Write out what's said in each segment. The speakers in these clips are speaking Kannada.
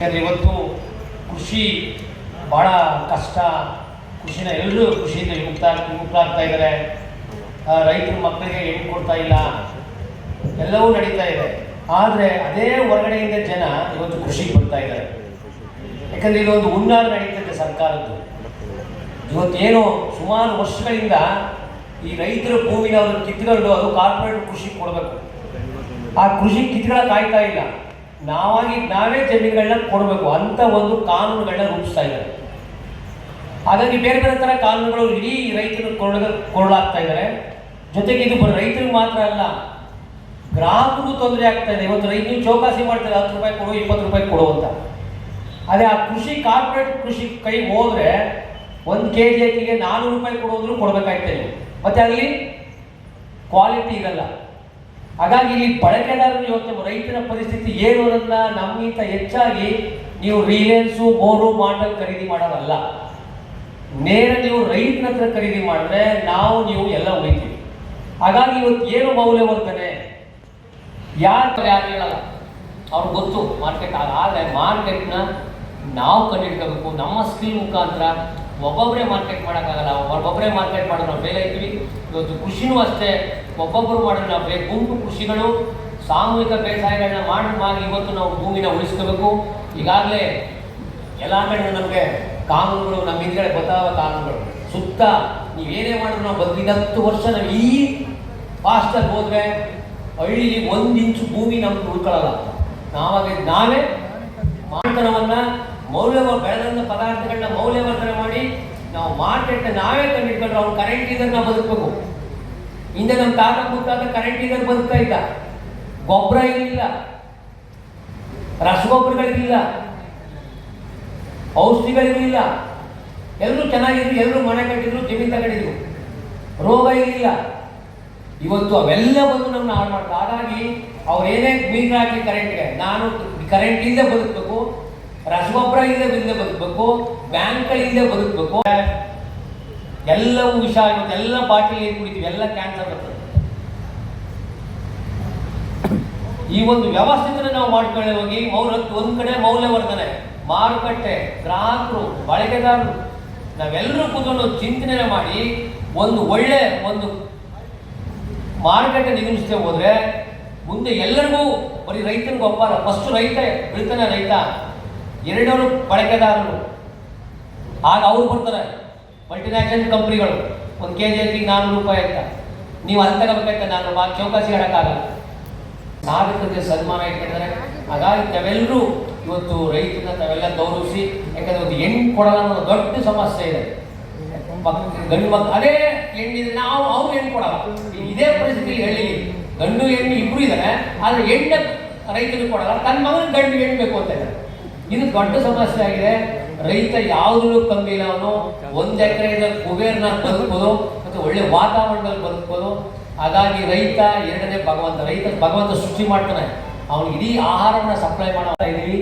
ಇವತ್ತು ಕೃಷಿ ಬಹಳ ಕಷ್ಟ. ಕೃಷಿನ ಎಲ್ಲರೂ ಕೃಷಿಯಿಂದ ಮುಕ್ತಾಗ್ತಾ ಇದ್ದಾರೆ. ರೈತರ ಮಕ್ಕಳಿಗೆ ಹೆಣ್ಣು ಕೊಡ್ತಾ ಇಲ್ಲ, ಎಲ್ಲವೂ ನಡೀತಾ ಇದೆ. ಆದರೆ ಅದೇ ಹೊರಗಡೆಯಿಂದ ಜನ ಇವತ್ತು ಕೃಷಿಗೆ ಬರ್ತಾ ಇದ್ದಾರೆ. ಯಾಕಂದರೆ ಇದೊಂದು ಹುನ್ನಾರ ನಡೀತಿದೆ ಸರ್ಕಾರದ್ದು. ಇವತ್ತೇನು ಸುಮಾರು ವರ್ಷಗಳಿಂದ ಈ ರೈತರ ಭೂಮಿನ ಅವರು ಕಿತ್ಕೊಂಡು ಅದು ಕಾರ್ಪೊರೇಟ್ ಕೃಷಿಗೆ ಕೊಡಬೇಕು. ಆ ಕೃಷಿ ಕಿತ್ಗಳ ಕಾಯ್ತಾ ಇಲ್ಲ, ನಾವೇ ಜಮೀನುಗಳನ್ನ ಕೊಡಬೇಕು ಅಂತ ಒಂದು ಕಾನೂನುಗಳನ್ನ ರೂಪಿಸ್ತಾ ಇದ್ದಾರೆ. ಹಾಗಾಗಿ ಬೇರೆ ಬೇರೆ ಥರ ಕಾನೂನುಗಳು ಇಡೀ ರೈತರು ಕೊಡಲಾಗ್ತಾ ಇದ್ದಾರೆ. ಜೊತೆಗೆ ಇದು ರೈತರಿಗೆ ಮಾತ್ರ ಅಲ್ಲ, ಗ್ರಾಹಕರಿಗೂ ತೊಂದರೆ ಆಗ್ತಾ ಇದೆ. ಇವತ್ತು ರೈತರು ಚೌಕಾಸಿ ಮಾಡ್ತಾರೆ, 10 ರೂಪಾಯಿ ಕೊಡು, 20 ರೂಪಾಯಿ ಕೊಡು ಅಂತ. ಅದೇ ಆ ಕೃಷಿ ಕಾರ್ಪೊರೇಟ್ ಕೃಷಿ ಕೈ ಹೋದರೆ 1 kg ಅಕ್ಕಿಗೆ 400 ರೂಪಾಯಿ ಕೊಡೋದ್ರು ಕೊಡಬೇಕಾಗ್ತದೆ. ಮತ್ತೆ ಅಲ್ಲಿ ಕ್ವಾಲಿಟಿ ಇರಲ್ಲ. ಹಾಗಾಗಿ ಇಲ್ಲಿ ಬಳಕೆದಾರರು ಯೋಚನೆ, ರೈತರ ಪರಿಸ್ಥಿತಿ ಏನು ಅನ್ನೋದನ್ನ ನಮ್ಗಿಂತ ಹೆಚ್ಚಾಗಿ ನೀವು ರಿಲಯನ್ಸು, ಬೋರು, ಮಾಟಲ್ ಖರೀದಿ ಮಾಡೋದಲ್ಲ. ನೇರ ನೀವು ರೈತನ ಹತ್ರ ಖರೀದಿ ಮಾಡಿದ್ರೆ ನೀವು ಎಲ್ಲ ಉಳಿತೀವಿ. ಹಾಗಾಗಿ ಇವತ್ತು ಏನು ಮೌಲ್ಯವರ್ಧನೆ ಯಾರು ಹೇಳಲ್ಲ, ಅವ್ರಿಗೆ ಗೊತ್ತು ಮಾರ್ಕೆಟ್. ಆದರೆ ಮಾರ್ಕೆಟ್ನ ನಾವು ಕಂಡಿಡ್ಕೋಬೇಕು. ನಮ್ಮ ಸ್ಕಿಲ್ ಮುಖಾಂತರ ಒಬ್ಬೊಬ್ಬರೇ ಮಾರ್ಕೆಟ್ ಮಾಡೋಕ್ಕಾಗಲ್ಲ. ಒಬ್ಬೊಬ್ಬರೇ ಮಾರ್ಕೆಟ್ ಮಾಡೋದು ನಾವು ಬೇರೆ ಇದ್ದೀವಿ. ಇವತ್ತು ಕೃಷಿನೂ ಅಷ್ಟೇ, ಒಬ್ಬೊಬ್ಬರು ಮಾಡೋದು ನಾವು ಬೇರೆ. ಗುಂಪು ಕೃಷಿಗಳು, ಸಾಮೂಹಿಕ ಬೇಸಾಯಗಳನ್ನ ಮಾಡಿ ಇವತ್ತು ನಾವು ಭೂಮಿನ ಉಳಿಸ್ಕೋಬೇಕು. ಈಗಾಗಲೇ ಎಲ್ಲ ಕಡೆ ನಮಗೆ ಕಾನೂನುಗಳು, ನಮ್ಮ ಹಿಂದ್ಗಡೆ ಗೊತ್ತಾದ ಕಾನೂನುಗಳು ಸುತ್ತ ನೀವೇನೇ ಮಾಡಿದ್ರು ನಾವು ಬಂದು 10 ವರ್ಷ ನಾವು ಈ ಫಾಸ್ಟಲ್ಲಿ ಹೋದರೆ ಹಳ್ಳಿಲಿ 1 ಇಂಚು ಭೂಮಿ ನಮ್ಗೆ ಉಳ್ಕೊಳ್ಳಲ್ಲ. ನಾವೇ ಮಾರ್ಕನವನ್ನು ಬೆಳೆದಂಥ ಪದಾರ್ಥಗಳನ್ನ ಮೌಲ್ಯವರ್ಧನೆ ಮಾಡಿ ನಾವು ಮಾರ್ಕೆಟ್ನ ನಾವೇ ಕಂಡಿಟ್ಕೊಂಡ್ರೆ ಅವ್ನು ಕರೆಂಟ್ ಇದ್ರೆ ನಾವು ಬದುಕಬೇಕು. ಹಿಂದೆ ನಮ್ಮ ತಾತ ಮುತ್ತಾತ ಕರೆಂಟ್ ಇದ್ರೆ ಬದುಕ್ತಾ ಇದ್ದ. ಗೊಬ್ಬರ ಇರಲಿಲ್ಲ, ರಸಗೊಬ್ಬರಗಳಿರಲಿಲ್ಲ, ಔಷಧಿಗಳಿರಲಿಲ್ಲ. ಎಲ್ಲರೂ ಚೆನ್ನಾಗಿದ್ರು, ಎಲ್ಲರೂ ಮನೆ ಕಟ್ಟಿದ್ರು, ಜಮೀನು ತಗೊಂಡಿದ್ರು, ರೋಗ ಇರಲಿಲ್ಲ. ಇವತ್ತು ಅವೆಲ್ಲ ಬಂದು ನಮ್ಮನ್ನ ಹಾಳು ಮಾಡ್ತಾರೆ. ಹಾಗಾಗಿ ಅವ್ರೇನೇ ಮೀಟರ್ ಹಾಕಿ ಕರೆಂಟ್ಗೆ, ನಾನು ಕರೆಂಟ್ ಇಲ್ಲದೆ ಬದುಕಬೇಕು, ರಸಗೊಬ್ಬರ ಇಲ್ಲದೆ ಬದುಕಬೇಕು, ಬ್ಯಾಂಕ್ಗಳಿಲ್ಲದೆ ಬದುಕಬೇಕು. ಎಲ್ಲವೂ ವಿಷ. ಇವತ್ತು ಎಲ್ಲ ಬಾಟಲಿ ಕುಡಿತೀವಿ, ಎಲ್ಲ ಕ್ಯಾನ್ಸರ್ ಬರ್ತದೆ. ಈ ಒಂದು ವ್ಯವಸ್ಥೆಯನ್ನು ನಾವು ಮಾಡ್ಕೊಳ್ಳಿ ಹೋಗಿ ಒಂದು ಕಡೆ ಮೌಲ್ಯವರ್ಧನೆ, ಮಾರುಕಟ್ಟೆ, ಗ್ರಾಹಕರು, ಬಳಕೆದಾರರು ನಾವೆಲ್ಲರೂ ಕೂತ್ಕೊಂಡು ಚಿಂತನೆ ಮಾಡಿ ಒಂದು ಒಳ್ಳೆ ಒಂದು ಮಾರುಕಟ್ಟೆ ನಿರ್ಮಿಸ್ತೇ ಹೋದರೆ ಮುಂದೆ ಎಲ್ಲರಿಗೂ ಬರೀ ರೈತನಿಗೆ ಒಬ್ಬರ. ಫಸ್ಟ್ ರೈತ ಬೆಳಿತಾನೆ, ರೈತ. 2 ಬಳಕೆದಾರರು. ಆಗ ಅವ್ರು ಬರ್ತಾರೆ ಮಲ್ಟಿನ್ಯಾಷನಲ್ ಕಂಪ್ನಿಗಳು. 1 kg ಅಕ್ಕಿಗೆ 400 ರೂಪಾಯಿ ಅಂತ ನೀವು ಅಲ್ಲಿ ತಗೋಬೇಕಾಯ್ತ. ನಾನು ಚೌಕಾಸಿ ಆಡೋಕ್ಕಾಗಲ್ಲ. ನಾಗರಿಕರಿಗೆ ಸನ್ಮಾನ ಇಟ್ಕೊಂಡಿದ್ದಾರೆ. ಹಾಗಾಗಿ ನಾವೆಲ್ಲರೂ ಇವತ್ತು ರೈತನ ತಾವೆಲ್ಲ ಗೌರವಿಸಿ. ಯಾಕಂದರೆ ಒಂದು ಹೆಣ್ಣು ಕೊಡಲ್ಲ ಅನ್ನೋ ದೊಡ್ಡ ಸಮಸ್ಯೆ ಇದೆ. ಗಂಡು ಮಕ್ಕಳು ಅದೇ ಹೆಣ್ಣಿದ್ರೆ ಅವ್ರು ಹೆಣ್ಣು ಕೊಡಲ್ಲ. ಇದೇ ಪರಿಸ್ಥಿತಿಯಲ್ಲಿ ಹೇಳಿ, ಗಂಡು ಹೆಣ್ಣು ಇಬ್ಬರು ಇದ್ದಾರೆ, ಆದರೆ ಹೆಣ್ಣು ರೈತನಿಗೆ ಕೊಡಲ್ಲ, ತನ್ನ ಮಗನಿಗೆ ಗಂಡು ಹೆಣ್ಣು ಬೇಕು ಅಂತ ಇದ್ದಾರೆ. ಇದು ದೊಡ್ಡ ಸಮಸ್ಯೆ ಆಗಿದೆ. ರೈತ ಯಾವುದೂ ಕಮ್ಮಿ ಇಲ್ಲ. ಅವನು 1 ಎಕರೆ ಕುಬೇರ್ನ ಬದುಕ್ಬೋದು ಮತ್ತು ಒಳ್ಳೆ ವಾತಾವರಣದಲ್ಲಿ ಬದುಕ್ಬೋದು. ಹಾಗಾಗಿ ರೈತ 2ನೇ ಭಗವಂತ. ಭಗವಂತ ಸೃಷ್ಟಿ ಮಾಡ್ತಾನೆ, ಅವನಿಗೆ ಇಡೀ ಆಹಾರವನ್ನು ಸಪ್ಲೈ ಮಾಡ್ತಾ ಇದ್ದೀವಿ.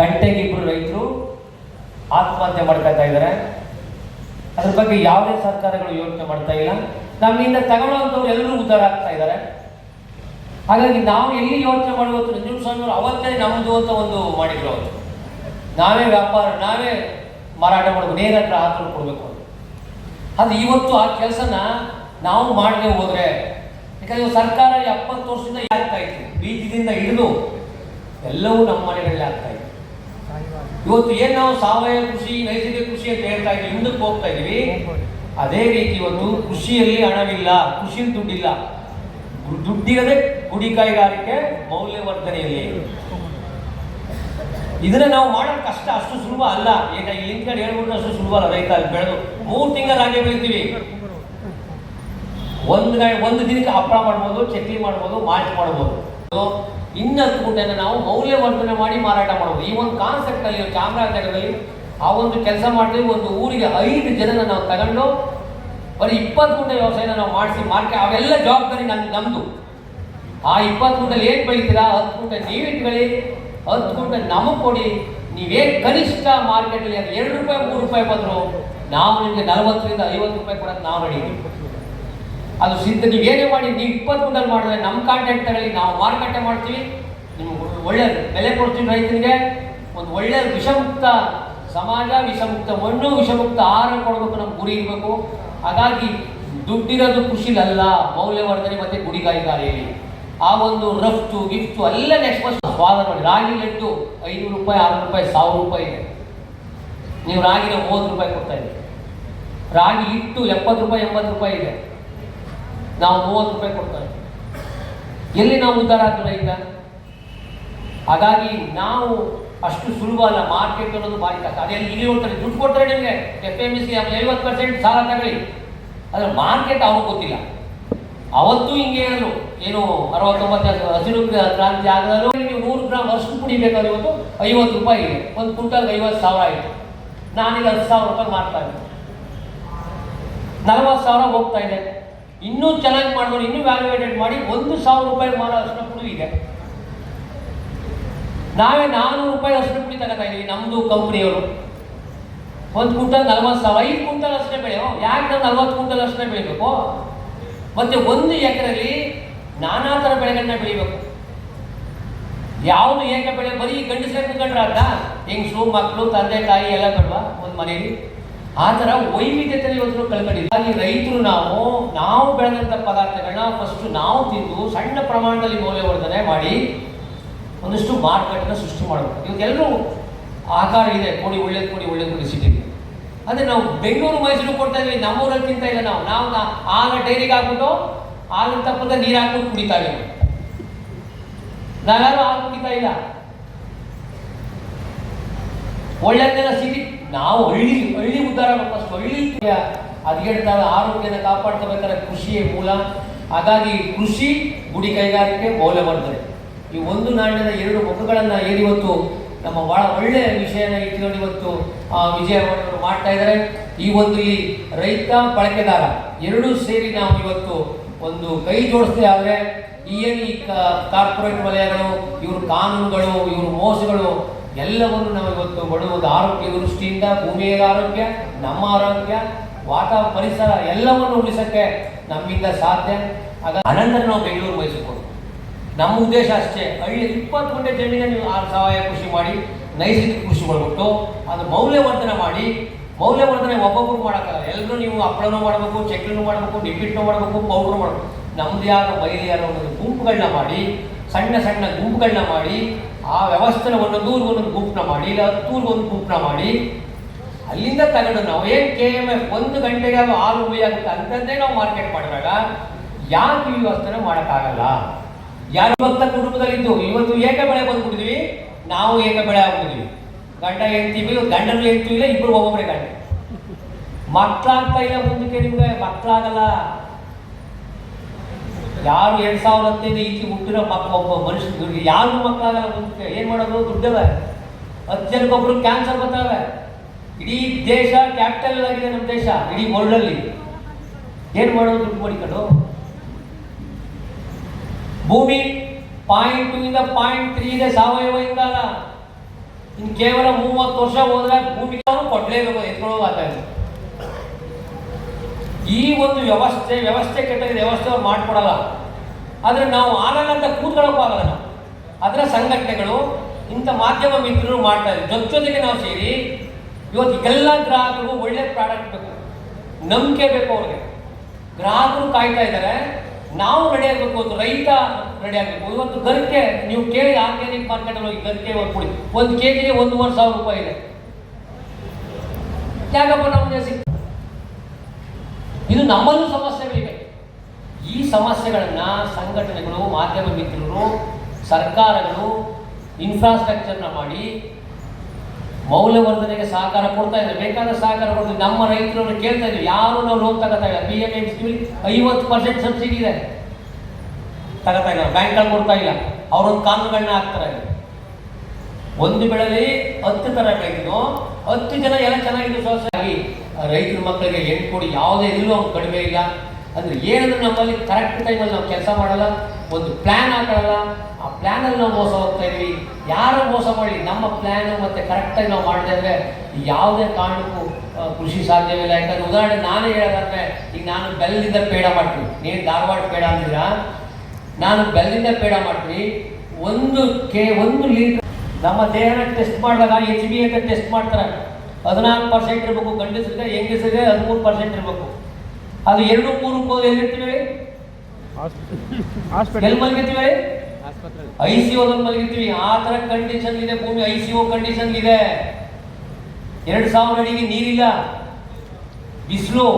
ಗಂಟೆಗೆ 2 ರೈತರು ಆತ್ಮಹತ್ಯೆ ಮಾಡ್ಕೊತಾ ಇದ್ದಾರೆ. ಅದ್ರ ಬಗ್ಗೆ ಯಾವುದೇ ಸರ್ಕಾರಗಳು ಯೋಚನೆ ಮಾಡ್ತಾ ಇಲ್ಲ. ನಮ್ಮಿಂದ ತಗೊಳ್ಳೋಂಥವ್ರು ಎಲ್ಲರೂ ಉದ್ಧಾರ ಆಗ್ತಾ ಇದ್ದಾರೆ. ಹಾಗಾಗಿ ನಾವು ಎಲ್ಲಿ ಯೋಚನೆ ಮಾಡಬೇಕು? ನಂಜುಂಡಸ್ವಾಮಿಯವರು ಅವತ್ತೇ ನಮ್ಮದು ಅಂತ ಒಂದು ಮಾಡಿದ್ರು. ಅವರು ನಾವೇ ವ್ಯಾಪಾರ, ನಾವೇ ಮಾರಾಟ ಮಾಡಬೇಕು, ನೇರ ಗ್ರಾಹಕರು ಕೊಡಬೇಕು ಅಂತ. ಅದು ಇವತ್ತು ಆ ಕೆಲಸನ ನಾವು ಮಾಡದೆ ಹೋದರೆ, ಯಾಕಂದರೆ ಸರ್ಕಾರ 70 ವರ್ಷದಿಂದ ಆಗ್ತಾ ಇತ್ತು, ಬೀಜದಿಂದ ಹಿಡಿದು ಎಲ್ಲವೂ ನಮ್ಮ ಮನೆಗಳಲ್ಲೇ ಆಗ್ತಾ ಇತ್ತು. ಇವತ್ತು ಏನು ನಾವು ಸಾವಯವ ಕೃಷಿ, ನೈಸರ್ಗಿಕ ಕೃಷಿ ಅಂತ ಹೇಳ್ತಾ ಇದ್ದೀವಿ, ಮುಂದಕ್ಕೆ ಹೋಗ್ತಾ ಇದ್ದೀವಿ. ಅದೇ ರೀತಿ ಇವತ್ತು ಕೃಷಿಯಲ್ಲಿ ಹಣವಿಲ್ಲ, ಕೃಷಿಯಲ್ಲಿ ದುಡ್ಡಿಲ್ಲ. ದುಡ್ಡಿರದೆ ಗುಡಿ ಕೈಗಾರಿಕೆ ಮೌಲ್ಯವರ್ಧನೆಯಲ್ಲಿ. ಇದನ್ನ ನಾವು ಮಾಡೋದು ಕಷ್ಟ, ಅಷ್ಟು ಸುಲಭ ಅಲ್ಲ. ಈಗ ಹಿಂದ್ಗಡೆ ಹೇಳ್ಬಿಟ್ಟು ಅಷ್ಟು ಸುಲಭ ಅಲ್ಲ. ರೈತ ಬೆಳೆದು 3 ತಿಂಗಳು ರಾಗಿ ಬೆಳಿತೀವಿ. ಒಂದು ದಿನಕ್ಕೆ ಹಪ್ಪಳ ಮಾಡ್ಬೋದು, ಚಟ್ನಿ ಮಾಡ್ಬೋದು, ಮಾಲ್ಟ್ ಮಾಡ್ಬೋದು. ಇನ್ನು ದುಡ್ಡನ್ನು ನಾವು ಮೌಲ್ಯವರ್ಧನೆ ಮಾಡಿ ಮಾರಾಟ ಮಾಡ್ಬೋದು. ಈ ಒಂದು ಕಾನ್ಸೆಪ್ಟಲ್ಲಿ ಚಾಮರಾಜನಗರದಲ್ಲಿ ಆ ಒಂದು ಕೆಲಸ ಮಾಡ್ತೀವಿ. ಒಂದು ಊರಿಗೆ 5 ಜನನ ನಾವು ತಗೊಂಡು ಬರೀ 20 ಗುಂಟೆ ವ್ಯವಸಾಯನ ನಾವು ಮಾಡಿಸಿ ಮಾರ್ಕೆಟ್, ಅವೆಲ್ಲ ಜವಾಬ್ದಾರಿ ನಮ್ಮದು. ಆ 20 ಗುಂಟಲ್ಲಿ ಏನು ಬೆಳಿತೀರಾ, 10 ಗುಂಟೆ ನೀವು ಇಟ್ಕೊಳ್ಳಿ, 10 ಗುಂಟೆ ನಮಗೆ ಕೊಡಿ. ನೀವೇನು ಕನಿಷ್ಠ ಮಾರ್ಕೆಟಲ್ಲಿ 2 ರೂಪಾಯಿ 3 ರೂಪಾಯಿ ಬಂದರು ನಾವು ನಿಮಗೆ 40 ರಿಂದ 50 ರೂಪಾಯಿ ಕೊಡೋದು ನಾವು ರೆಡಿ. ಅದು ಸಿದ್ಧ. ನೀವೇನೇ ಮಾಡಿ, ನೀವು 20 ಗುಂಟಲ್ಲಿ ಮಾಡಿದ್ರೆ ನಮ್ಮ ಕಾಂಟ್ಯಾಕ್ಟ್ ತಗೊಳ್ಳಿ, ನಾವು ಮಾರುಕಟ್ಟೆ ಮಾಡ್ತೀವಿ, ನಿಮ್ಗೆ ಒಳ್ಳೆ ಬೆಲೆ ಕೊಡ್ತೀವಿ ರೈತನಿಗೆ. ಒಂದು ಒಳ್ಳೆಯ ವಿಷಮುಕ್ತ ಸಮಾಜ, ವಿಷಮುಕ್ತ ಮಣ್ಣು, ವಿಷಮುಕ್ತ ಆಹಾರ ಕೊಡಬೇಕು, ನಮ್ಮ ಗುರಿ ಇರಬೇಕು. ಹಾಗಾಗಿ ದುಡ್ಡಿರೋದು ಖುಷಿಲಲ್ಲ, ಮೌಲ್ಯವರ್ಧನೆ ಮತ್ತು ಗುಡಿಗಾರಿಕೆಯಲ್ಲಿ ಆ ಒಂದು ರಫ್ತು ಗಿಫ್ಟು ಎಲ್ಲ ನೆಕ್ಸ್ಟ್ ಸ್ವಾದ ನೋಡಿ. ರಾಗಿ ಲಡ್ಡು 500 ರೂಪಾಯಿ, 600 ರೂಪಾಯಿ, 1000 ರೂಪಾಯಿ ಇದೆ. ನೀವು ರಾಗಿನ 30 ರೂಪಾಯಿ ಕೊಡ್ತಾ ಇದ್ದೀವಿ. ರಾಗಿ ಹಿಟ್ಟು 70 ರೂಪಾಯಿ, 80 ರೂಪಾಯಿ ಇದೆ. ನಾವು 30 ರೂಪಾಯಿ ಕೊಡ್ತಾ ಇದ್ದೀವಿ. ಎಲ್ಲಿ ನಾವು ಉದ್ಧಾರ ಆಗ್ತದೆ ರೈತ? ಹಾಗಾಗಿ ನಾವು ಅಷ್ಟು ಸುಲಭ ಅಲ್ಲ. ಮಾರ್ಕೆಟ್ ಅನ್ನೋದು ಭಾರಿ ಕಷ್ಟ. ಅದೆಲ್ಲ ಇಲ್ಲಿ ಹೋಗ್ತಾರೆ, ದುಡ್ಡು ಕೊಡ್ತಾರೆ ನಿಮಗೆ FMC 70% ಸಾಲ ತಗೊಳ್ಳಿ. ಆದರೆ ಮಾರ್ಕೆಟ್ ಅವ್ರಿಗೆ ಗೊತ್ತಿಲ್ಲ. ಅವತ್ತು ಹಿಂಗೆ ಹೇಳಿದ್ರು, ಏನು 69 ಹಸಿರು ಕ್ರಾಂತಿ ಆಗಲು ನೀವು 100 ಗ್ರಾಮ್ ಅರಿಶಿನ ಪುಡಿ ಬೇಕಾದ್ರೆ ಇವತ್ತು 50 ರೂಪಾಯಿ ಇದೆ. ಒಂದು ಕ್ವಿಂಟಲ್ಗೆ 50,000 ಆಯಿತು. ನಾನೀಗ 10,000 ರೂಪಾಯಿ ಮಾಡ್ತಾ ಇದ್ದೆ, 40,000 ಹೋಗ್ತಾ ಇದೆ. ಇನ್ನೂ ಚೆನ್ನಾಗಿ ಮಾಡ್ಬೋದು, ಇನ್ನೂ ವ್ಯಾಲ್ಯೂಯೇಟೆಡ್ ಮಾಡಿ 1,000 ರೂಪಾಯಿ ಮಾಡೋ ಅರಿಶಿನ ಪುಡಿ ಇದೆ. ನಾವೇ 400 ರೂಪಾಯಿ ಅರಿಶಿನ ಪುಡಿ ತಗೋತಾ ಇದ್ದೀವಿ. ನಮ್ಮದು ಕಂಪ್ನಿಯವರು ಒಂದು ಕ್ವಿಂಟಲ್ 40,000, 5 ಕ್ವಿಂಟಲ್ ಅರಿಶಿನ ಬೆಳೆಯೋ. ಯಾಕೆ ನಾವು 40 ಕ್ವಿಂಟಲ್ ಅರಿಶಿನ ಬೆಳಿಬೇಕು? ಮತ್ತು 1 ಎಕರೆಯಲ್ಲಿ ನಾನಾ ಥರ ಬೆಳೆಗಳನ್ನ ಬೆಳಿಬೇಕು. ಯಾವುದು ಏಕ ಬೆಳೆ ಬರೀ ಗಂಡಸರೇ ಕುತ್ಕೊಂಡ್ರೆ ಅರ್ಧ, ಹೆಂಗಸರು, ಮಕ್ಕಳು, ತಂದೆ ತಾಯಿ ಎಲ್ಲ ಬೇಡವಾ ಒಂದು ಮನೆಯಲ್ಲಿ? ಆ ಥರ ವೈವಿಧ್ಯತೆ ಇವತ್ತು ಕಳ್ಕೊಂಡಿದ್ದೀವಿ. ಹಾಗೆ ರೈತರು ನಾವು ಬೆಳೆದಂಥ ಪದಾರ್ಥಗಳನ್ನ ಫಸ್ಟು ನಾವು ತಿಂದು ಸಣ್ಣ ಪ್ರಮಾಣದಲ್ಲಿ ಮೌಲ್ಯವರ್ಧನೆ ಮಾಡಿ ಒಂದಷ್ಟು ಮಾರುಕಟ್ಟೆನ ಸೃಷ್ಟಿ ಮಾಡಬೇಕು. ಇವತ್ತೆಲ್ಲರೂ ಆಕಾರ ಇದೆ, ಕೊಡಿ ಒಳ್ಳೇದು ಕೊಡಿ ಒಳ್ಳೇದು ಕೊಡಿ ಸಿಟಿಗೆ. ಅಂದರೆ ನಾವು ಬೆಂಗಳೂರು ಮೈಸೂರು ಕೊಡ್ತಾ ಇದ್ವಿ, ನಮ್ಮೂರಲ್ಲಿ ತಿಂತ ಇಲ್ಲ. ನಾವು ಹಾಲು ಡೈರಿಗೆ ಹಾಕ್ಬಿಟ್ಟು ಹಾಲಿನ ತಪ್ಪದ ನೀರು ಹಾಕ್ಬಿಟ್ಟು ಕುಡಿತಾ ಇದ್ದೀವಿ. ನಾವ್ಯಾರು ಹಾಲು ಕುಡಿತಾ ಇಲ್ಲ. ಒಳ್ಳೆದೆಲ್ಲ ಸಿಟಿ ನಾವು ಹಳ್ಳಿ ಉದ್ಧಾರ ಫಸ್ಟ್. ಹಳ್ಳಿ ಹದಗೆಡ್ತಾರ ಆರೋಗ್ಯನ ಕಾಪಾಡ್ಕೋಬೇಕಾದ್ರೆ ಕೃಷಿಯೇ ಮೂಲ. ಹಾಗಾಗಿ ಕೃಷಿ, ಗುಡಿ ಕೈಗಾರಿಕೆ, ಮೌಲ್ಯವರ್ಧನೆ ಈ ಒಂದು ನಾಣ್ಯದ 2 ಮುಖಗಳನ್ನು ಏನಿವತ್ತು ನಮ್ಮ ಭಾಳ ಒಳ್ಳೆಯ ವಿಷಯನ ಇಟ್ಕೊಂಡು ಇವತ್ತು ವಿಜಯವರು ಮಾಡ್ತಾ ಇದ್ದಾರೆ. ಈ ಒಂದು ಈ ರೈತ ಬಳಕೆದಾರ ಎರಡೂ ಸೇರಿ ನಾವು ಇವತ್ತು ಒಂದು ಕೈ ಜೋಡಿಸ್ತೀವಿ. ಆದರೆ ಈ ಕಾರ್ಪೊರೇಟ್ ವಲಯಗಳು, ಇವ್ರ ಕಾನೂನುಗಳು, ಇವ್ರ ಮೋಸಗಳು ಎಲ್ಲವನ್ನು ನಾವು ಇವತ್ತು ಬಡುವುದು ಆರೋಗ್ಯ ದೃಷ್ಟಿಯಿಂದ, ಭೂಮಿಯ ಆರೋಗ್ಯ, ನಮ್ಮ ಆರೋಗ್ಯ, ವಾತಾವರಣ, ಪರಿಸರ ಎಲ್ಲವನ್ನು ಉಳಿಸೋಕ್ಕೆ ನಮ್ಮಿಂದ ಸಾಧ್ಯ. ಆಗ ಅನಂತರ ನಾವು ಬೆಂಗಳೂರು ಮೈಸೂರು ನಮ್ಮ ಉದ್ದೇಶ ಅಷ್ಟೇ. ಹಳ್ಳಿ 20 ಗುಂಟೆ ಜಮೀನ ನೀವು ಸಾವಯವ ಕೃಷಿ ಮಾಡಿ, ನೈಸರ್ಗಿಕ ಕೃಷಿ ಮಾಡ್ಬಿಟ್ಟು ಅದು ಮೌಲ್ಯವರ್ಧನೆ ಮಾಡಿ. ಮೌಲ್ಯವರ್ಧನೆ ಒಬ್ಬೊಬ್ಬರು ಮಾಡೋಕ್ಕಲ್ಲ. ಎಲ್ಲರೂ ನೀವು ಹಪ್ಪಳನೂ ಮಾಡಬೇಕು, ಚಕ್ಲಿನೂ ಮಾಡಬೇಕು, ನಿಪ್ಪಿಟ್ಟೂ ಮಾಡಬೇಕು, ಪೌಡ್ರು ಮಾಡಬೇಕು. ನಮ್ಮದೇ ಆದ ಬಯಲಿಯಾದ ಒಂದು ಗುಂಪುಗಳನ್ನ ಮಾಡಿ, ಸಣ್ಣ ಸಣ್ಣ ಗುಂಪುಗಳನ್ನ ಮಾಡಿ, ಆ ವ್ಯವಸ್ಥೆನ ಒಂದೊಂದು ಗುಂಪನ್ನ ಮಾಡಿ, ಇಲ್ಲ 10 ಒಂದು ಗುಂಪನ್ನ ಮಾಡಿ, ಅಲ್ಲಿಂದ ತಗೊಂಡು ನಾವು ಏನು KMF 1 ಗಂಟೆಗೆ ಅದು 6 ರೂಪಾಯಿ ಆಗುತ್ತೆ ಅಂತಂದೇ ನಾವು ಮಾರ್ಕೆಟ್ ಮಾಡಿದಾಗ ಯಾಕೆ ಈ ವ್ಯವಸ್ಥೆನ ಮಾಡೋಕ್ಕಾಗಲ್ಲ? ಯಾರು ಭಕ್ತ ಕುಟುಂಬದಲ್ಲಿದ್ದು ಇವತ್ತು ಏಕ ಬೆಳೆ ಬಂದ್ಬಿಟ್ಟಿದ್ವಿ, ನಾವು ಏಕ ಬೆಳೆ ಆಗ್ಬಿಟ್ಟಿದ್ವಿ. ಗಂಡ ಹೆಂಡ್ತಿ, ಗಂಡನು ಹೆಂಡ್ತಿ ಇಲ್ಲ, ಇಬ್ಬರು ಒಬ್ಬೊಬ್ಬರೇ ಗಂಡ. ಮಕ್ಕಳಾಗ್ತಾ ಇಲ್ಲ ಮುಂದಕ್ಕೆ, ನಿಮ್ಗೆ ಮಕ್ಕಳಾಗಲ್ಲ. ಯಾರು 2015 ಈಚೆ ಹುಟ್ಟಿರೋ ಒಬ್ಬ ಮನುಷ್ಯ ಯಾರಿಗೂ ಮಕ್ಕಳಾಗಲ್ಲ ಮುಂದಕ್ಕೆ. ಏನು ಮಾಡೋದು? ದುಡ್ಡವೆ. 10 ಜನಕ್ಕೊಬ್ರು ಕ್ಯಾನ್ಸರ್ ಬರ್ತಾವೆ. ಇಡೀ ದೇಶ ಕ್ಯಾಪಿಟಲ್ ಆಗಿದೆ ನಮ್ಮ ದೇಶ, ಇಡೀ ವರ್ಲ್ಡಲ್ಲಿ. ಏನು ಮಾಡೋದು? ದುಡ್ಡು ಮಾಡಿಕೊಂಡು ಭೂಮಿ 0.2 ಇಂದ 0.3 ಇದೆ ಸಾವಯವ ಇಂಗಾಲ. ಇನ್ನು ಕೇವಲ 30 ವರ್ಷ ಹೋದ್ರೆ ಭೂಮಿಗೆ ಕೊಡಲೇಬೇಕು, ಎತ್ಕೊಳ್ಳೋದಾಗ್ತದೆ. ಈ ಒಂದು ವ್ಯವಸ್ಥೆ ಕೆಟ್ಟಗಿದೆ, ವ್ಯವಸ್ಥೆ ಅವ್ರು ಮಾಡ್ಕೊಡಲ್ಲ. ಆದರೆ ನಾವು ಆಗಲ್ಲ ಅಂತ ಕೂತ್ಕೊಳ್ಳೋಕ್ಕೂ ಆಗಲ್ಲ. ನಾವು ಅದರ ಸಂಘಟನೆಗಳು, ಇಂಥ ಮಾಧ್ಯಮ ಮಿತ್ರರು ಮಾಡ್ತಾ ಇದ್ದೀವಿ. ಜೊತೆಗೆ ನಾವು ಸೇರಿ ಇವತ್ತು ಎಲ್ಲ ಗ್ರಾಹಕರಿಗೂ ಒಳ್ಳೆ ಪ್ರಾಡಕ್ಟ್ ಬೇಕು, ನಂಬಿಕೆ ಬೇಕು. ಅವ್ರಿಗೆ ಗ್ರಾಹಕರು ಕಾಯ್ತಾ ಇದ್ದಾರೆ, ನಾವು ರೆಡಿ ಆಗಬೇಕು, ಒಂದು ರೈತ ರೆಡಿ ಆಗಬೇಕು. ಇವತ್ತು ಗರಿಕೆ ನೀವು ಕೇಳಿ, ಆರ್ಗ್ಯಾನಿಕ್ ಮಾರ್ಕೆಟಲ್ಲಿ ಹೋಗಿ ಗರಿಕೆ ಕೊಡಿ, 1 kg 1,500 ರೂಪಾಯಿ ಇದೆ. ಯಾಕಪ್ಪ ನಮಗೆ ಇದು ನಮ್ಮಲ್ಲೂ ಸಮಸ್ಯೆಗಳಿವೆ. ಈ ಸಮಸ್ಯೆಗಳನ್ನು ಸಂಘಟನೆಗಳು, ಮಾಧ್ಯಮ ಮಿತ್ರರು, ಸರ್ಕಾರಗಳು ಇನ್ಫ್ರಾಸ್ಟ್ರಕ್ಚರ್ನ ಮಾಡಿ ಮೌಲ್ಯವರ್ಧನೆಗೆ ಸಹಕಾರ ಕೊಡ್ತಾ ಇದ್ದಾರೆ. ಬೇಕಾದ ಸಹಕಾರ ಕೊಡ್ತೀವಿ. ನಮ್ಮ ರೈತರನ್ನು ಕೇಳ್ತಾ ಇದ್ದೀವಿ, ಯಾರು ನಾವು ಲೋನ್ ತಗೋತಾ ಇಲ್ಲ. PMFCಲಿ 50% ಸಬ್ಸಿಡಿ ಇದೆ, ತಗೋತಾ ಇಲ್ಲ. ಬ್ಯಾಂಕ್ಗಳು ಕೊಡ್ತಾ ಇಲ್ಲ. ಅವರೊಂದು ಕಾನೂನುಗಳನ್ನ ಹಾಕ್ತಾರೆ. ಒಂದು ಬೆಳೆಲಿ 10 ಥರ ಬೆಳೆದಿದ್ದು 10 ಜನ ಎಲ್ಲ ಚೆನ್ನಾಗಿದ್ದು ಸೊಸಾಗಿ ರೈತರ ಮಕ್ಕಳಿಗೆ ಹೆಣ್ಣು ಕೊಡಿ, ಯಾವುದೇ ಇಲ್ಲೂ ಅವ್ನು ಕಡಿಮೆ ಇಲ್ಲ. ಅಂದರೆ ಏನಂದ್ರೆ ನಮ್ಮಲ್ಲಿ ಕರೆಕ್ಟ್ ಟೈಮಲ್ಲಿ ನಾವು ಕೆಲಸ ಮಾಡಲ್ಲ, ಒಂದು ಪ್ಲ್ಯಾನ್ ಹಾಕೊಳ್ಳಲ್ಲ. ಆ ಪ್ಲ್ಯಾನಲ್ಲಿ ನಾವು ಮೋಸ ಹೋಗ್ತಾ ಇದ್ವಿ. ಯಾರು ಮೋಸ ಮಾಡಲಿ, ನಮ್ಮ ಪ್ಲ್ಯಾನು ಮತ್ತು ಕರೆಕ್ಟಾಗಿ ನಾವು ಮಾಡಿದೆ ಅಂದರೆ ಯಾವುದೇ ಕಾರಣಕ್ಕೂ ಕೃಷಿ ಸಾಧ್ಯವಿಲ್ಲ. ಯಾಕಂದರೆ ಉದಾಹರಣೆ ನಾನೇ ಹೇಳೋದಂದರೆ, ಈಗ ನಾನು ಬೆಲ್ಲದಿಂದ ಪೇಡ ಮಾಡ್ತೀನಿ, ನೀನು ಧಾರವಾಡ ಪೇಡ ಅಂದಿದ್ದೀರಾ, ನಾನು ಬೆಲ್ಲದಿಂದ ಪೇಡ ಮಾಡ್ತೀನಿ. 1 ಲೀಟ್ರ್ ನಮ್ಮ ದೇಹನ ಟೆಸ್ಟ್ ಮಾಡಿದಾಗ HB ಅಂತ ಟೆಸ್ಟ್ ಮಾಡ್ತಾರೆ. 14% ಇರಬೇಕು ಗಂಡಸರಿಗೆ, ಹೆಂಗಸರಿಗೆ 13% ಇರಬೇಕು. ಅದು 2-3 ಹೋಗಿ ಎಲ್ಲಿರ್ತೀವಿ? ಎಲ್ಲಿ ಮಲಗಿರ್ತೀವಿ? ICUದಲ್ಲಿ ಮಲಗಿರ್ತೀವಿ. ಆ ಥರ ಕಂಡೀಷನ್ ಇದೆ ಭೂಮಿ. ICU ಕಂಡೀಷನ್ ಇದೆ. 2000 ಅಡಿಗೆ ನೀರಿಲ್ಲ, ಬಿಸಿಲು.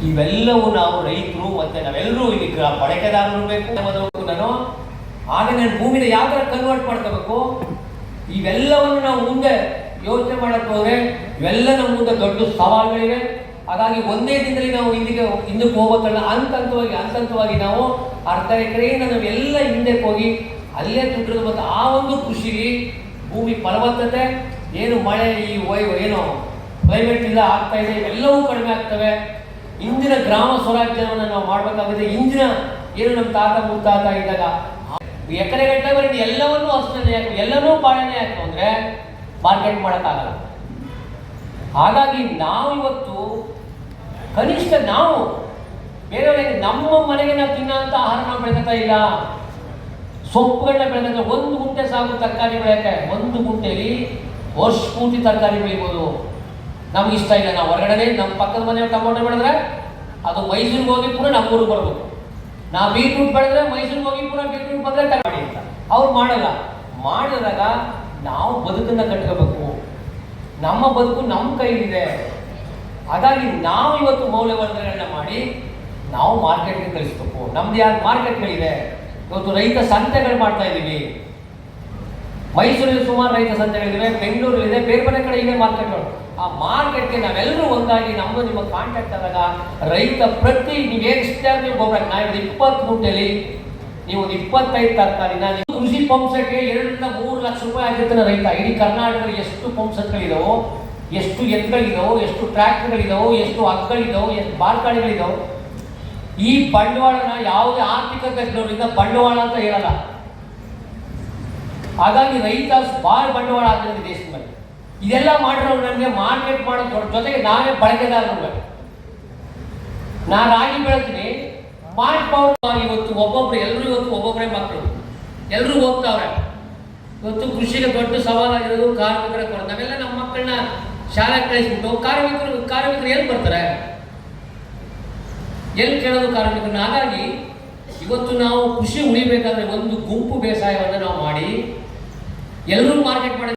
ಇವೆಲ್ಲವೂ ನಾವು ರೈತರು ಮತ್ತೆ ನಾವೆಲ್ಲರೂ ಈಗ ಬಳಕೆದಾರರು ಬೇಕು. ನಾನು ಆಗ ನಾನು ಭೂಮಿನ ಯಾವ ಥರ ಕನ್ವರ್ಟ್ ಮಾಡ್ಕೋಬೇಕು, ಇವೆಲ್ಲವನ್ನು ನಾವು ಮುಂದೆ ಯೋಚನೆ ಮಾಡಕ್ಕೆ ಹೋದ್ರೆ ಇವೆಲ್ಲ ನಮ್ಮ ಮುಂದೆ ದೊಡ್ಡ ಸವಾಲುಗಳಿವೆ. ಹಾಗಾಗಿ ಒಂದೇ ದಿನದಲ್ಲಿ ನಾವು ಹಿಂದಕ್ಕೆ ಹೋಗೋದಲ್ಲ, ಹಂತವಾಗಿ ನಾವು ಅರ್ಧ ಎಕರೆಯಿಂದ ನಾವೆಲ್ಲ ಹಿಂದಕ್ಕೆ ಹೋಗಿ ಅಲ್ಲೇ ತುಟ್ಟಿರೋದು. ಮತ್ತು ಆ ಒಂದು ಕೃಷಿಗೆ ಭೂಮಿ ಫಲವತ್ತತೆ ಏನು ಮಳೆ ಈ ಏನು ಕ್ಲೈಮೇಟ್ ಇಲ್ಲ ಆಗ್ತಾ ಇದೆ, ಇವೆಲ್ಲವೂ ಕಡಿಮೆ ಆಗ್ತವೆ. ಇಂದಿನ ಗ್ರಾಮ ಸ್ವರಾಜ್ಯವನ್ನು ನಾವು ಮಾಡಬೇಕಾಗಿದೆ. ಇಂದಿನ ಏನು ನಮ್ಮ ತಾತ ಮುತ್ತಾತ ಇದ್ದಾಗ ಎಕರೆ ಗಟ್ಟಲೆ ಬರೀ ಎಲ್ಲವನ್ನೂ ಅಷ್ಟೇ ಹಾಕು, ಎಲ್ಲನೂ ಬಾಳೆನೇ ಹಾಕು ಅಂದರೆ ಮಾರ್ಕೆಟ್ ಮಾಡೋಕ್ಕಾಗಲ್ಲ. ಹಾಗಾಗಿ ನಾವು ಇವತ್ತು ಕನಿಷ್ಠ ನಾವು ಬೇರೆಯವರಿಗೆ ನಮ್ಮ ಮನೆಗೆ ನಾವು ತಿನ್ನೋಂಥ ಆಹಾರ ನಾವು ಬೆಳೆತಾ ಇಲ್ಲ. ಸೊಪ್ಪುಗಳನ್ನ ಬೆಳೆದ 1 ಗುಂಟೆ ಸಾಕು ತರಕಾರಿ ಬೆಳೆಯೋಕ್ಕೆ. 1 ಗುಂಟೆಯಲ್ಲಿ ವರ್ಷ ಪೂರ್ತಿ ತರಕಾರಿ ಬೆಳಿಬೋದು. ನಮ್ಗೆ ಇಷ್ಟ ಇಲ್ಲ, ನಾವು ಹೊರಗಡೆ ನಮ್ಮ ಪಕ್ಕದ ಮನೆ ಟೊಮೊಟೊ ಬೆಳೆದ್ರೆ ಅದು ಮೈಸೂರಿಗೆ ಹೋಗಿ ಪುನಃ ನಮ್ಮೂರಿಗೆ ಬರ್ಬೇಕು. ನಾವು ಬೀಟ್ರೂಟ್ ಬೆಳೆದ್ರೆ ಮೈಸೂರಿಗೆ ಹೋಗಿ ಪುನಃ ಬೀಟ್ರೂಟ್ ಬಂದರೆ ತಗೊಳ್ಳಿ ಅಂತ ಅವ್ರು ಮಾಡಲ್ಲ. ಮಾಡಿದಾಗ ನಾವು ಬದುಕನ್ನು ಕಟ್ಕೋಬೇಕು. ನಮ್ಮ ಬದುಕು ನಮ್ಮ ಕೈಲಿದೆ. ಹಾಗಾಗಿ ನಾವು ಇವತ್ತು ಮೌಲ್ಯವರ್ಧನೆಗಳನ್ನ ಮಾಡಿ ನಾವು ಮಾರ್ಕೆಟ್ಗೆ ಕಳಿಸ್ಬೇಕು. ನಮ್ದು ಯಾರು ಮಾರ್ಕೆಟ್ಗಳಿದೆ. ಇವತ್ತು ರೈತ ಸಂತೆಗಳು ಮಾಡ್ತಾ ಇದ್ದೀವಿ. ಮೈಸೂರಲ್ಲಿ ಸುಮಾರು ರೈತ ಸಂತೆಗಳಿವೆ, ಬೆಂಗಳೂರಲ್ಲಿದೆ, ಬೇರೆ ಬೇರೆ ಕಡೆ ಇದೆ ಮಾರ್ಕೆಟ್ಗಳು. ಆ ಮಾರ್ಕೆಟ್ಗೆ ನಾವೆಲ್ಲರೂ ಒಂದಾಗಿ ನಮ್ಮದು ನಿಮ್ಮ ಕಾಂಟ್ಯಾಕ್ಟ್ ಆದಾಗ ರೈತ ಪ್ರತಿ ನೀವೇನು ನೀವು ಗೊಬ್ಬರ ನಾವು 20 ಗುಂಟೆಯಲ್ಲಿ ನೀವು 25 ತರಕಾರಿನ ಕೃಷಿ ಪಂಪ್ ಸೆಟ್ಗೆ 2 ರಿಂದ 3 ಲಕ್ಷ ರೂಪಾಯಿ ಆಗಿರ್ತಾನೆ ರೈತ. ಇಡೀ ಕರ್ನಾಟಕದಲ್ಲಿ ಎಷ್ಟು ಪಂಪ್ ಸೆಟ್ಗಳಿದಾವೋ, ಎಷ್ಟು ಎತ್ತುಗಳಿದಾವೋ, ಎಷ್ಟು ಟ್ರ್ಯಾಕ್ಟರ್ಗಳಿದಾವೋ, ಎಷ್ಟು ಹಗ್ಗಳಿದಾವೋ, ಎಷ್ಟು ಬಾರ್ಗಾಡಿಗಳಿದಾವೋ. ಈ ಬಂಡವಾಳನ ಯಾವುದೇ ಆರ್ಥಿಕ ತಜ್ಞರಿಂದ ಬಂಡವಾಳ ಅಂತ ಹೇಳಲ್ಲ. ಹಾಗಾಗಿ ರೈತ ಭಾಳ ಬಂಡವಾಳ ಆಗ್ತದೆ ದೇಶದ ಮೇಲೆ. ಇದೆಲ್ಲ ಮಾಡಿರೋ ನನಗೆ ಮಾರ್ಕೆಟ್ ಮಾಡೋದು ಜೊತೆಗೆ ನಾವೇ ಬಳಕೆದಾರರು. ನಾನು ರಾಗಿ ಬೆಳೆತೀನಿ, ಇವತ್ತು ಒಬ್ಬೊಬ್ರು ಎಲ್ಲರೂ ಇವತ್ತು ಒಬ್ಬೊಬ್ಬರೇ ಮಕ್ಕಳು ಎಲ್ಲರೂ ಹೋಗ್ತಾವ್ರೆ. ಇವತ್ತು ಕೃಷಿಗೆ ದೊಡ್ಡ ಸವಾಲಾಗಿರೋದು ಕಾರ್ಮಿಕರ ಕೊರತೆ. ನಾವೆಲ್ಲ ನಮ್ಮ ಮಕ್ಕಳನ್ನ ಶಾಲೆಗೆ ಕಳಿಸ್ಬಿಟ್ಟು ಕಾರ್ಮಿಕರು ಎಲ್ಲಿ ಬರ್ತಾರೆ, ಎಲ್ಲಿ ಕೇಳೋದು ಕಾರ್ಮಿಕರನ್ನ. ಹಾಗಾಗಿ ಇವತ್ತು ನಾವು ಕೃಷಿ ಉಳಿಬೇಕಾದ್ರೆ ಒಂದು ಗುಂಪು ಬೇಸಾಯವನ್ನು ನಾವು ಮಾಡಿ ಎಲ್ಲರೂ ಮಾರ್ಕೆಟ್ ಮಾಡಿ